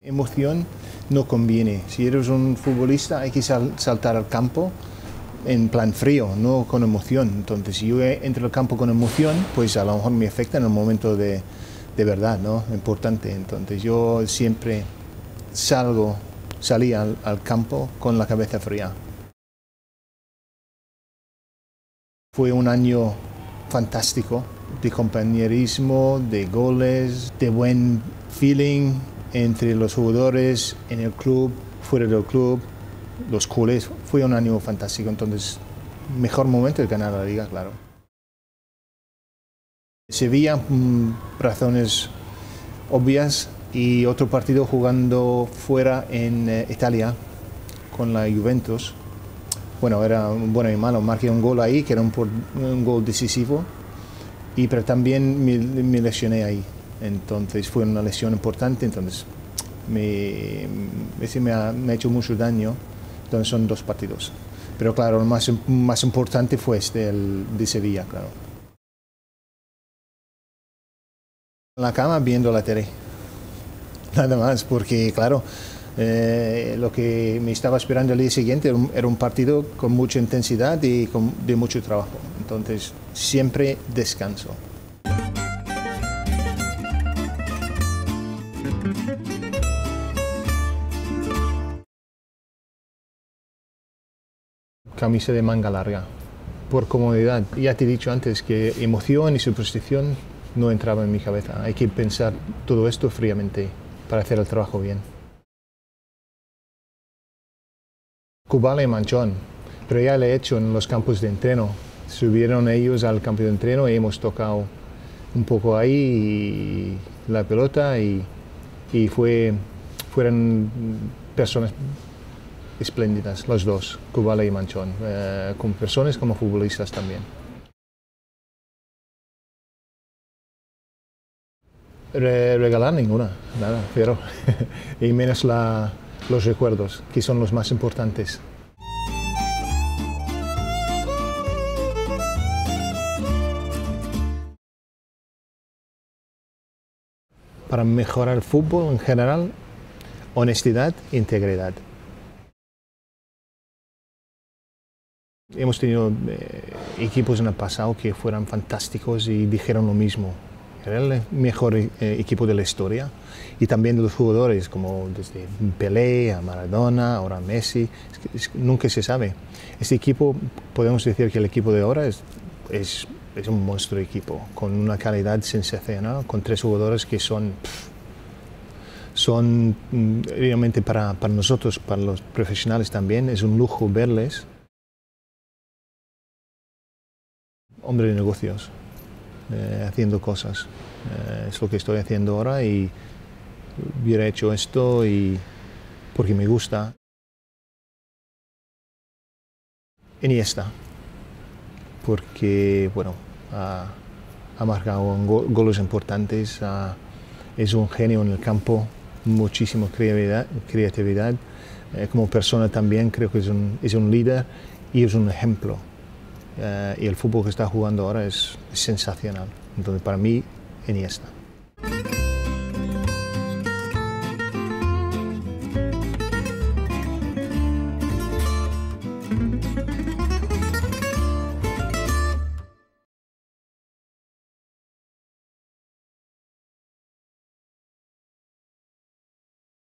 Emoción no conviene. Si eres un futbolista hay que saltar al campo en plan frío, no con emoción. Entonces, si yo entro al campo con emoción, pues a lo mejor me afecta en el momento de verdad, ¿no? Importante. Entonces, yo siempre salí al campo con la cabeza fría. Fue un año fantástico, de compañerismo, de goles, de buen feeling entre los jugadores, en el club, fuera del club, los culés. Fue un año fantástico, entonces mejor momento de ganar la liga, claro. Sevilla, razones obvias, y otro partido jugando fuera en Italia con la Juventus. Bueno, era bueno y malo, marqué un gol ahí, que era un gol decisivo, pero también me lesioné ahí. Entonces fue una lesión importante, entonces me ha hecho mucho daño. Entonces son 2 partidos. Pero claro, el más importante fue el de Sevilla, claro. En la cama viendo la tele, nada más, porque claro, lo que me estaba esperando el día siguiente era un partido con mucha intensidad y de mucho trabajo. Entonces siempre descanso. Camisa de manga larga, por comodidad. Ya te he dicho antes que emoción y superstición no entraba en mi cabeza. Hay que pensar todo esto fríamente para hacer el trabajo bien. Kubala y Manchón, pero ya lo he hecho en los campos de entreno. Subieron ellos al campo de entreno y hemos tocado un poco ahí la pelota y fueron personas espléndidas, los dos, Kubala y Manchón, como personas como futbolistas también. Regalar ninguna, nada, pero y menos los recuerdos, que son los más importantes. Para mejorar el fútbol en general, honestidad e integridad. Hemos tenido equipos en el pasado que fueron fantásticos y dijeron lo mismo. Era el mejor equipo de la historia, y también de los jugadores, como desde Pelé a Maradona, ahora Messi. Nunca se sabe. Este equipo, podemos decir que el equipo de ahora es un monstruo equipo, con una calidad sensacional, con 3 jugadores que son realmente para nosotros, para los profesionales también, es un lujo verles. Hombre de negocios, haciendo cosas. Es lo que estoy haciendo ahora y hubiera hecho esto porque me gusta. Iniesta, porque bueno, ha marcado goles importantes, es un genio en el campo, muchísima creatividad. Como persona también creo que es un líder y es un ejemplo. Y el fútbol que está jugando ahora es sensacional. Entonces, para mí, Iniesta.